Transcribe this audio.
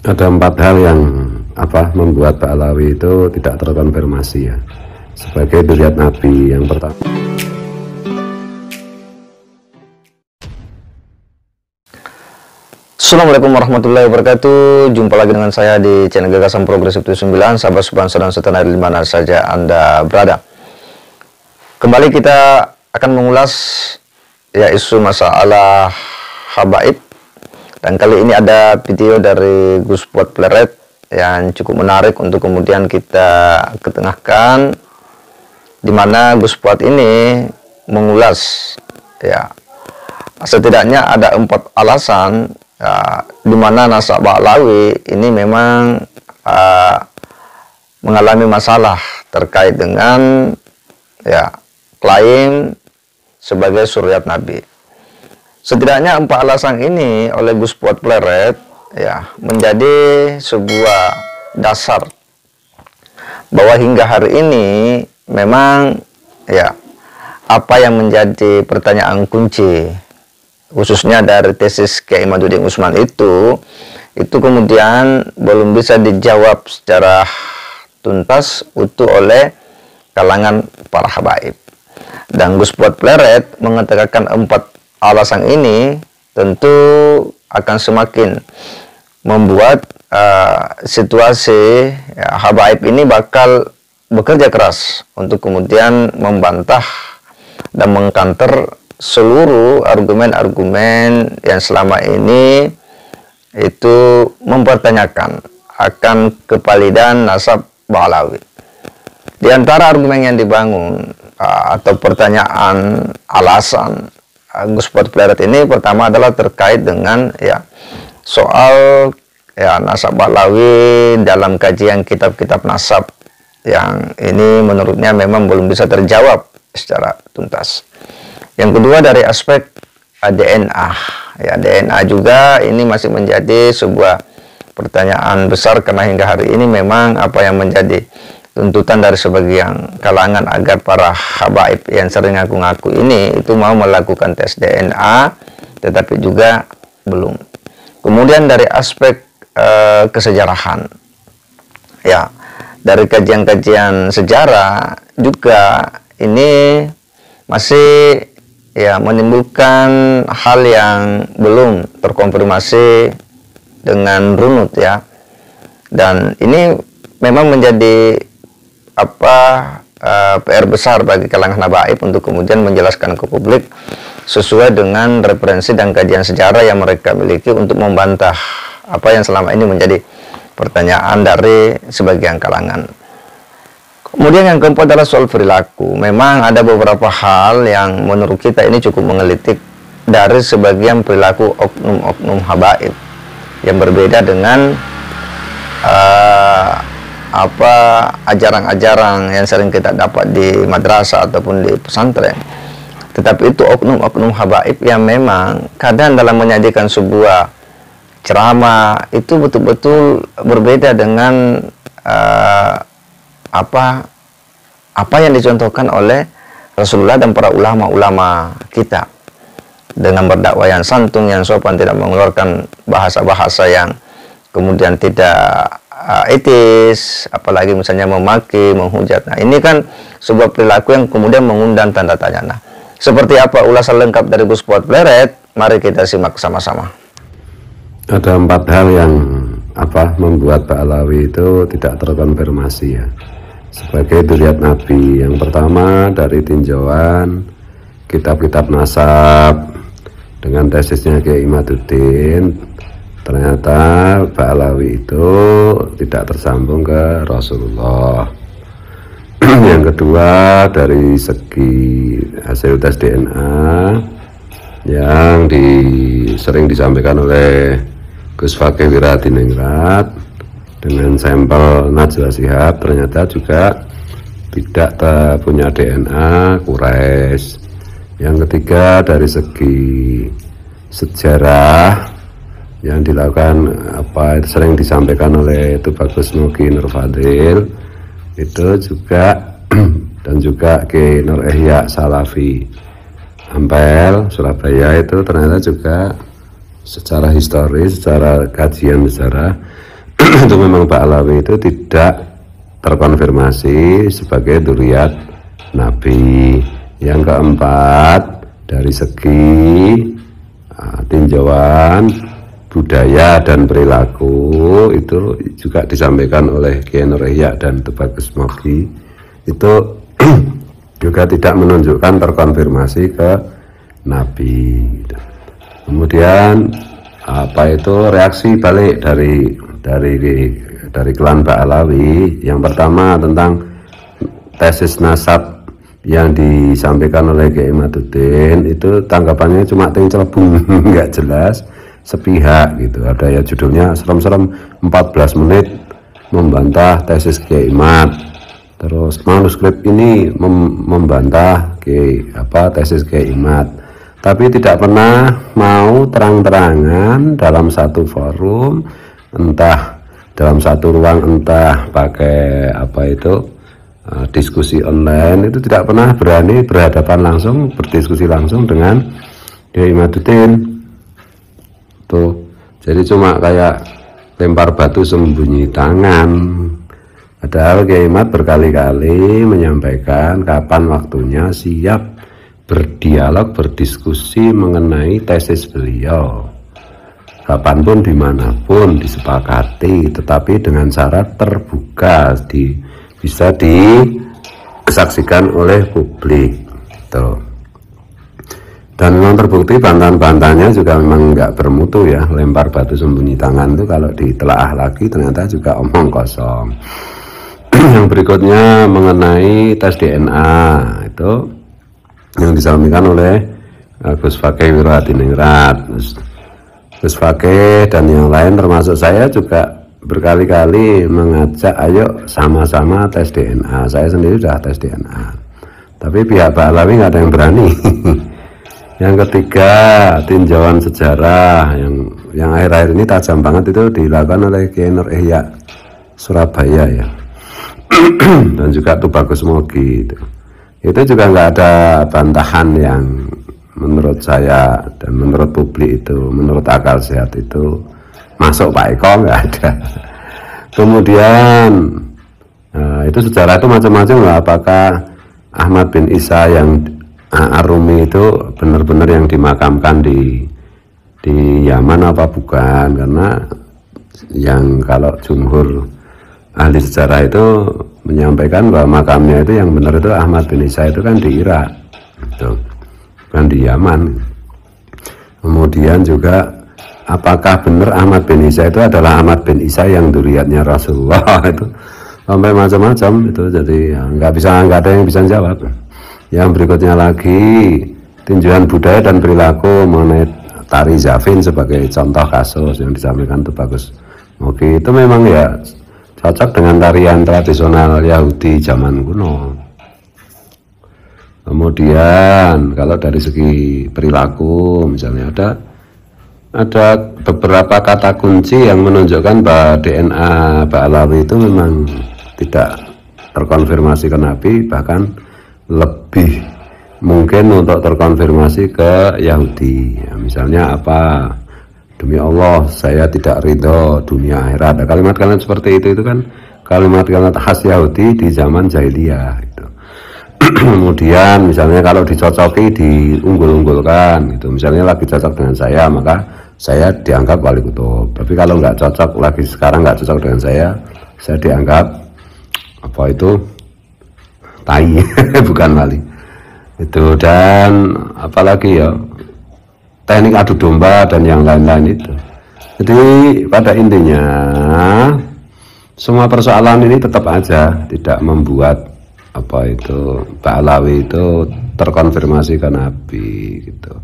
Ada 4 hal yang membuat Pak Alawi itu tidak terkonfirmasi ya sebagai zuriat Nabi. Yang pertama, Assalamualaikum warahmatullahi wabarakatuh. Jumpa lagi dengan saya di channel Gagasan Progresif 79. Sahabat sebangsa dan setanah di mana saja Anda berada. Kembali kita akan mengulas ya isu masalah habaib. Dan kali ini ada video dari Gus Fuad Pleret yang cukup menarik untuk kemudian kita ketengahkan, di mana Gus Fuad ini mengulas ya setidaknya ada 4 alasan ya, di mana nasabah Alawi ini memang mengalami masalah terkait dengan ya klaim sebagai zuriat Nabi. Setidaknya 4 alasan ini oleh Gus Fuad Pleret ya menjadi sebuah dasar bahwa hingga hari ini memang ya apa yang menjadi pertanyaan kunci khususnya dari tesis Kiai Imaduddin Usman itu kemudian belum bisa dijawab secara tuntas utuh oleh kalangan para habaib. Dan Gus Fuad Pleret mengatakan 4 alasan ini tentu akan semakin membuat situasi ya, habaib ini bakal bekerja keras untuk kemudian membantah dan mengkanter seluruh argumen-argumen yang selama ini itu mempertanyakan akan kevalidan nasab Alawi. Di antara argumen yang dibangun atau pertanyaan alasan Gus Fuad Pleret ini pertama adalah terkait dengan ya soal ya nasab Alawi dalam kajian kitab-kitab nasab yang ini menurutnya memang belum bisa terjawab secara tuntas. Yang kedua dari aspek DNA ya, DNA juga ini masih menjadi sebuah pertanyaan besar karena hingga hari ini memang apa yang menjadi tuntutan dari sebagian kalangan agar para habaib yang sering ngaku-ngaku ini itu mau melakukan tes DNA, tetapi juga belum. Kemudian dari aspek kesejarahan ya, dari kajian-kajian sejarah juga ini masih ya menimbulkan hal yang belum terkonfirmasi dengan runut ya. Dan ini memang menjadi PR besar bagi kalangan habaib untuk kemudian menjelaskan ke publik sesuai dengan referensi dan kajian sejarah yang mereka miliki untuk membantah apa yang selama ini menjadi pertanyaan dari sebagian kalangan. Kemudian yang keempat adalah soal perilaku. Memang ada beberapa hal yang menurut kita ini cukup menggelitik dari sebagian perilaku oknum-oknum habaib yang berbeda dengan ajaran-ajaran yang sering kita dapat di madrasah ataupun di pesantren. Tetapi itu oknum-oknum habaib yang memang kadang dalam menyajikan sebuah ceramah itu betul-betul berbeda dengan apa yang dicontohkan oleh Rasulullah dan para ulama-ulama kita, dengan berdakwah yang santun, yang sopan, tidak mengeluarkan bahasa-bahasa yang kemudian tidak etis, apalagi misalnya memaki, menghujat. Nah, ini kan sebuah perilaku yang kemudian mengundang tanda tanya. Nah, seperti apa ulasan lengkap dari Gus Fuad Pleret? Mari kita simak sama-sama. ada 4 hal yang membuat Pak Alawi itu tidak terkonfirmasi ya sebagai zuriat Nabi. Yang pertama dari tinjauan kitab-kitab nasab dengan tesisnya Kiai Imaduddin, ternyata Pak Alawi itu tidak tersambung ke Rasulullah. Yang kedua dari segi hasil tes DNA yang sering disampaikan oleh Gus Fakih Wiradiningrat dengan sampel Najwa Shihab, ternyata juga tidak punya DNA Quraisy. Yang ketiga dari segi sejarah yang dilakukan sering disampaikan oleh Tubagus Nuki Nur Fadil itu juga dan juga Ki Nur Ihya Salafi Ampel Surabaya itu ternyata juga secara historis, secara kajian sejarah itu memang Ba'alawi itu tidak terkonfirmasi sebagai dzurriyyat Nabi. Yang keempat, dari segi tinjauan budaya dan perilaku itu juga disampaikan oleh Kiai Nur Ihya dan Tubagus Moki, itu juga tidak menunjukkan terkonfirmasi ke Nabi. Kemudian reaksi balik dari klan Ba'alawi. Yang pertama tentang tesis nasab yang disampaikan oleh Kiai Imaduddin, itu tanggapannya cuma celebung, nggak jelas, sepihak gitu. Ada ya judulnya serem-serem 14 menit membantah tesis Kiai Imad. Terus manuskrip ini membantah tesis Kiai Imad, tapi tidak pernah mau terang-terangan dalam satu forum, entah dalam satu ruang, entah pakai diskusi online, itu tidak pernah berani berhadapan langsung, berdiskusi langsung dengan Kiai Imaduddin tuh. Jadi cuma kayak lempar batu sembunyi tangan. Padahal Kiai Imad berkali-kali menyampaikan kapan waktunya siap berdialog, berdiskusi mengenai tesis beliau, kapanpun dimanapun disepakati, tetapi dengan syarat terbuka, bisa disaksikan oleh publik tuh. Dan memang terbukti bantahan-bantahannya juga memang nggak bermutu ya. Lempar batu sembunyi tangan itu kalau ditelaah lagi ternyata juga omong kosong. Yang berikutnya mengenai tes DNA, itu yang disampaikan oleh Gus Fakih Wirohadiningrat, Gus Fakih dan yang lain termasuk saya juga berkali-kali mengajak, ayo sama-sama tes DNA. Saya sendiri sudah tes DNA, tapi pihak Ba'alawi nggak ada yang berani. Yang ketiga, tinjauan sejarah yang akhir-akhir ini tajam banget, itu dilakukan oleh Kiai Nur Ihya Surabaya ya. Dan juga Tubagus Moki itu juga nggak ada bantahan yang menurut saya dan menurut publik itu, menurut akal sehat itu masuk Pak Eko, nggak ada. Kemudian itu sejarah itu macam-macam lah. Apakah Ahmad bin Isa yang Ar-Rumi itu benar-benar yang dimakamkan di Yaman apa bukan? Karena yang kalau jumhur ahli sejarah itu menyampaikan bahwa makamnya itu yang benar itu Ahmad bin Isa itu kan di Irak, itu bukan di Yaman. Kemudian juga apakah benar Ahmad bin Isa itu adalah Ahmad bin Isa yang dzurriyyatnya Rasulullah? Itu sampai macam-macam itu. Jadi nggak ada yang bisa jawab. Yang berikutnya lagi, tinjauan budaya dan perilaku mengenai tari Zafin sebagai contoh kasus yang disampaikan Tubagus Moki, itu memang ya cocok dengan tarian tradisional Yahudi zaman kuno. Kemudian kalau dari segi perilaku, misalnya ada beberapa kata kunci yang menunjukkan bahwa DNA Ba'alawi itu memang tidak terkonfirmasi ke Nabi, bahkan lebih mungkin untuk terkonfirmasi ke Yahudi ya. Misalnya apa, demi Allah saya tidak ridho dunia akhirat. Ada kalimat-kalimat seperti itu kan kalimat-kalimat khas Yahudi di zaman jahiliyah itu. Kemudian misalnya kalau dicocoki, diunggul-unggulkan gitu, misalnya lagi cocok dengan saya, maka saya dianggap wali kutub. Tapi kalau nggak cocok, lagi sekarang nggak cocok dengan saya dianggap tai, bukan wali itu. Dan apalagi ya, teknik adu domba dan yang lain-lain itu. Jadi pada intinya semua persoalan ini tetap aja tidak membuat Ba'alawi itu terkonfirmasi ke Nabi gitu.